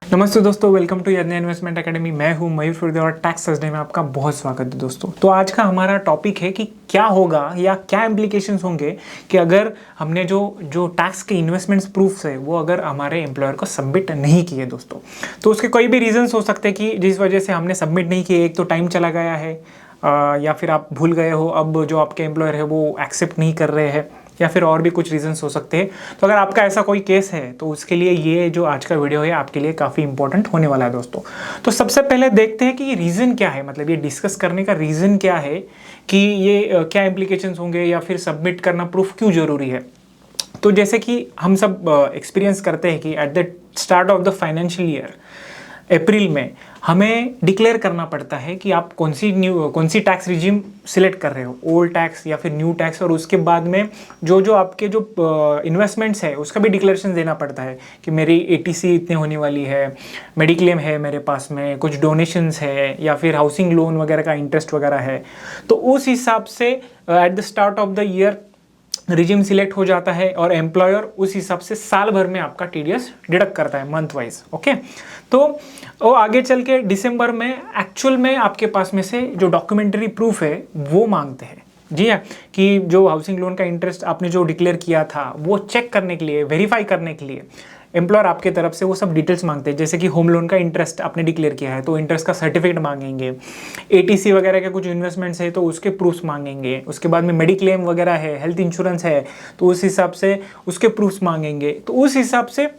नमस्ते दोस्तों, welcome to यज्ञ इन्वेस्टमेंट एकेडमी। मैं हूं मयूर फुर्दे और टैक्स थर्सडे में आपका बहुत स्वागत है दोस्तों। तो आज का हमारा टॉपिक है कि क्या होगा या क्या इम्प्लीकेशंस होंगे कि अगर हमने जो टैक्स के इन्वेस्टमेंट्स प्रूफ्स है वो अगर हमारे एम्प्लॉयर को सबमिट नहीं किए दोस्तों। तो उसके कोई भी रीजंस हो सकते हैं कि जिस वजह से हमने सबमिट नहीं किए। एक तो टाइम चला गया है या फिर आप भूल गए हो, अब जो आपके एम्प्लॉयर है वो एक्सेप्ट नहीं कर रहे हैं, या फिर और भी कुछ रीजंस हो सकते हैं। तो अगर आपका ऐसा कोई केस है तो उसके लिए ये जो आज का वीडियो है आपके लिए काफ़ी इंपॉर्टेंट होने वाला है दोस्तों। तो सबसे पहले देखते हैं कि ये रीज़न क्या है, मतलब ये डिस्कस करने का रीज़न क्या है कि ये क्या इम्प्लीकेशंस होंगे या फिर सबमिट करना प्रूफ क्यों ज़रूरी है। तो जैसे कि हम सब एक्सपीरियंस करते हैं कि at the start of the financial year April में हमें डिक्लेयर करना पड़ता है कि आप कौन सी टैक्स रिजीम सिलेक्ट कर रहे हो, ओल्ड टैक्स या फिर न्यू टैक्स। और उसके बाद में जो आपके जो इन्वेस्टमेंट्स है उसका भी डिक्लेरेशन देना पड़ता है कि मेरी एटीसी इतने होने वाली है, मेडिक्लेम है मेरे पास में, कुछ डोनेशंस है या फिर हाउसिंग लोन वगैरह का इंटरेस्ट वगैरह है। तो उस हिसाब से eight the start of the year regime select हो जाता है और एम्प्लॉयर उस हिसाब से साल भर में आपका टीडीएस डिडक्ट करता है मंथ वाइज। ओके, तो वो आगे चल के दिसंबर में एक्चुअल में आपके पास में से जो डॉक्यूमेंट्री प्रूफ है वो मांगते हैं। जी हाँ, कि जो हाउसिंग लोन का इंटरेस्ट आपने जो डिक्लेयर किया था वो चेक करने के लिए, वेरीफाई करने के लिए एम्प्लॉयर आपके तरफ से वो सब डिटेल्स मांगते हैं। जैसे कि होम लोन का इंटरेस्ट आपने डिक्लेयर किया है तो इंटरेस्ट का सर्टिफिकेट मांगेंगे, एटीसी वगैरह के कुछ इन्वेस्टमेंट्स है तो उसके प्रूफ्स मांगेंगे, उसके बाद में मेडिक्लेम वगैरह है, हेल्थ इंश्योरेंस है तो उस हिसाब से उसके प्रूफ्स मांगेंगे। तो उस हिसाब से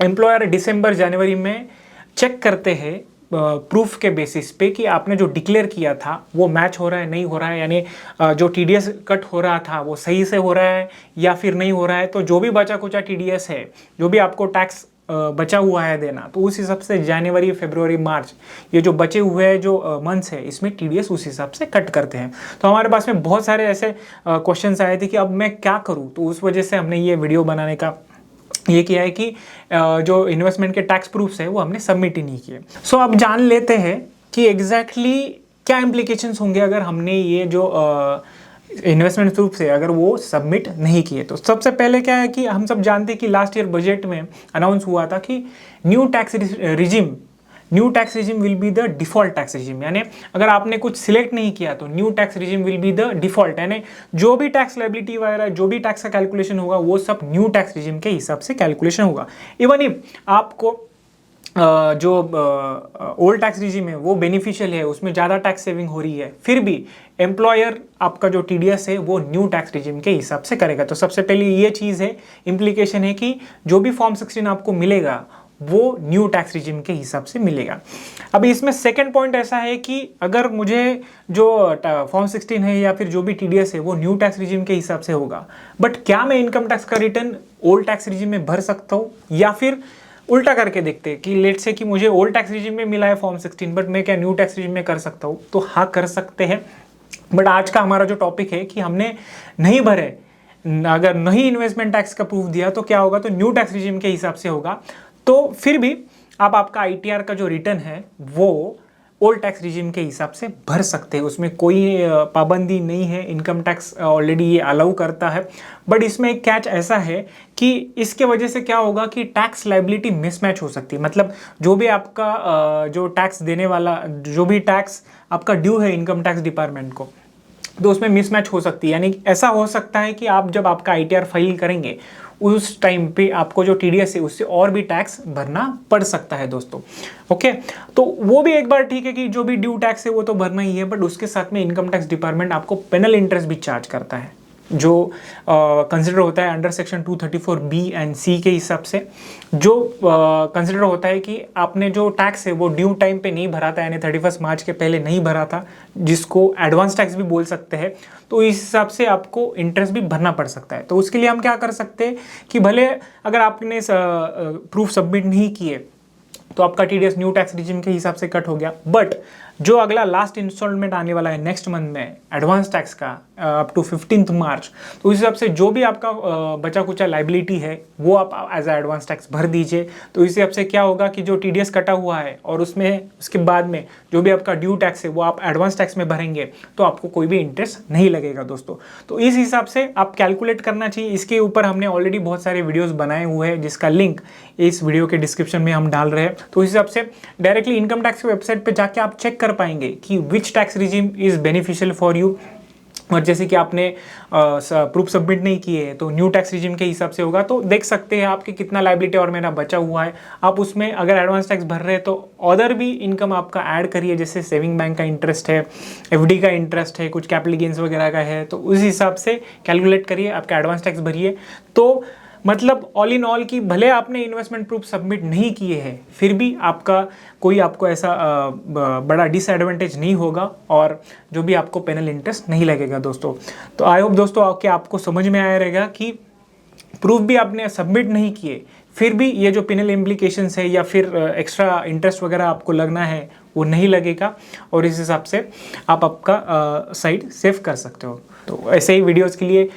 एम्प्लॉयर दिसंबर जनवरी में चेक करते हैं प्रूफ के बेसिस पे कि आपने जो डिक्लेयर किया था वो मैच हो रहा है नहीं हो रहा है, यानी जो टीडीएस कट हो रहा था वो सही से हो रहा है या फिर नहीं हो रहा है। तो जो भी बचा कुचा टीडीएस है, जो भी आपको टैक्स बचा हुआ है देना, तो उस हिसाब से जनवरी फरवरी मार्च ये जो बचे हुए जो मंथ्स है इसमें टीडीएस उस हिसाब से कट करते हैं। तो हमारे पास में बहुत सारे ऐसे क्वेश्चंस आए थे कि अब मैं क्या करूँ। तो उस वजह से हमने ये वीडियो बनाने का ये किया है कि जो इन्वेस्टमेंट के टैक्स प्रूफ्स है वो हमने सबमिट ही नहीं किए। सो अब जान लेते हैं कि एग्जैक्टली क्या इम्प्लीकेशंस होंगे अगर हमने ये जो इन्वेस्टमेंट प्रूफ है अगर वो सबमिट नहीं किए। तो सबसे पहले क्या है कि हम सब जानते हैं कि लास्ट ईयर बजट में अनाउंस हुआ था कि new tax regime will be the default tax regime, यानी अगर आपने कुछ सिलेक्ट नहीं किया तो new tax regime will be the default, यानी जो भी टैक्स लायबिलिटी वगैरह जो भी टैक्स का कैलकुलेशन होगा वो सब न्यू टैक्स रिजिम के हिसाब से कैलकुलेशन होगा। इवन इफ आपको जो ओल्ड टैक्स रिजिम है वो बेनिफिशियल है, उसमें ज़्यादा टैक्स सेविंग हो रही है, फिर भी एम्प्लॉयर आपका जो टीडीएस है वो न्यू टैक्स रिजिम के हिसाब से करेगा। तो सबसे पहले ये चीज़ है, इम्प्लीकेशन है कि जो भी फॉर्म 16 आपको मिलेगा वो न्यू टैक्स रिजिम के हिसाब से मिलेगा। अब इसमें सेकंड पॉइंट ऐसा है कि अगर मुझे जो फॉर्म 16 है या फिर जो भी टीडीएस है वो न्यू टैक्स रिजिम के हिसाब से होगा, बट क्या मैं इनकम टैक्स का रिटर्न ओल्ड टैक्स रिजिम में भर सकता हूँ, या फिर उल्टा करके देखते हैं कि लेट से कि मुझे ओल्ड टैक्स रिजिम में मिला है फॉर्म 16 बट मैं क्या न्यू टैक्स रिजिम में कर सकता हूँ। तो हाँ, कर सकते हैं। बट आज का हमारा जो टॉपिक है कि हमने नहीं भरे, अगर नहीं इन्वेस्टमेंट टैक्स का प्रूफ दिया तो क्या होगा, तो न्यू टैक्स रिजिम के हिसाब से होगा। तो फिर भी आप आपका आईटीआर का जो रिटर्न है वो ओल्ड टैक्स रिजिम के हिसाब से भर सकते हैं, उसमें कोई पाबंदी नहीं है, इनकम टैक्स ऑलरेडी ये अलाउ करता है। बट इसमें एक कैच ऐसा है कि इसके वजह से क्या होगा कि टैक्स लायबिलिटी मिसमैच हो सकती है, मतलब जो भी आपका जो टैक्स देने वाला, जो भी टैक्स आपका ड्यू है इनकम टैक्स डिपार्टमेंट को, तो उसमें मिसमैच हो सकती है। यानी ऐसा हो सकता है कि आप जब आपका आईटीआर फाइल करेंगे उस टाइम पे आपको जो टीडीएस है उससे और भी टैक्स भरना पड़ सकता है दोस्तों। ओके, तो वो भी एक बार ठीक है कि जो भी ड्यू टैक्स है वो तो भरना ही है, बट उसके साथ में इनकम टैक्स डिपार्टमेंट आपको पेनल इंटरेस्ट भी चार्ज करता है, जो कंसिडर होता है under section 234B and C के हिसाब से, जो कंसिडर होता है कि आपने जो टैक्स है वो ड्यू टाइम पे नहीं भरा था, यानी 31 मार्च के पहले नहीं भरा था, जिसको एडवांस टैक्स भी बोल सकते हैं। तो इस हिसाब से आपको इंटरेस्ट भी भरना पड़ सकता है। तो उसके लिए हम क्या कर सकते हैं कि भले अगर आपने प्रूफ सबमिट नहीं किए तो आपका टीडीएस न्यू टैक्स रिजिम के हिसाब से कट हो गया, बट जो अगला लास्ट इंस्टॉलमेंट आने वाला है नेक्स्ट मंथ में एडवांस टैक्स का अप टू 15 मार्च, तो उस हिसाब से जो भी आपका बचा कुचा लाइबिलिटी है वो आप एज अ एडवांस टैक्स भर दीजिए। तो इस हिसाब से क्या होगा कि जो TDS कटा हुआ है और उसमें उसके बाद में जो भी आपका ड्यू टैक्स है वो आप एडवांस टैक्स में भरेंगे तो आपको कोई भी इंटरेस्ट नहीं लगेगा दोस्तों। तो इस हिसाब से आप कैलकुलेट करना चाहिए। इसके ऊपर हमने ऑलरेडी बहुत सारे वीडियोस बनाए हुए हैं जिसका लिंक इस वीडियो के डिस्क्रिप्शन में हम डाल रहे हैं। तो इस हिसाब से डायरेक्टली इनकम टैक्स की वेबसाइट पे जाके आप चेक कर पाएंगे कि which tax regime is beneficial for you. और जैसे कि आपने प्रूफ सबमिट नहीं किए हैं तो न्यू टैक्स रिजीम के हिसाब से होगा, तो देख सकते हैं आपके कितना लाइबिलिटी और मेरा बचा हुआ है। आप उसमें अगर एडवांस टैक्स भर रहे हैं तो अदर भी इनकम आपका ऐड करिए, जैसे सेविंग बैंक का इंटरेस्ट है, FD का इंटरेस्ट है, कुछ कैपिटल गेन्स वगैरह का है, तो उस हिसाब से कैलकुलेट करिए, आपका एडवांस टैक्स भरिए। तो मतलब ऑल इन ऑल कि भले आपने इन्वेस्टमेंट प्रूफ सबमिट नहीं किए हैं फिर भी आपको ऐसा बड़ा डिसएडवांटेज नहीं होगा और जो भी आपको पेनल इंटरेस्ट नहीं लगेगा दोस्तों। तो आई होप दोस्तों कि आपको समझ में आया रहेगा कि प्रूफ भी आपने सबमिट नहीं किए फिर भी ये जो पेनल इम्प्लीकेशंस है या फिर एक्स्ट्रा इंटरेस्ट वगैरह आपको लगना है वो नहीं लगेगा और इस हिसाब से आप आपका साइड सेव कर सकते हो। तो ऐसे ही वीडियोज़ के लिए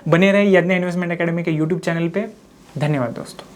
बने रहे यज्ञ इन्वेस्टमेंट एकेडमी के यूट्यूब चैनल पे। धन्यवाद दोस्तों।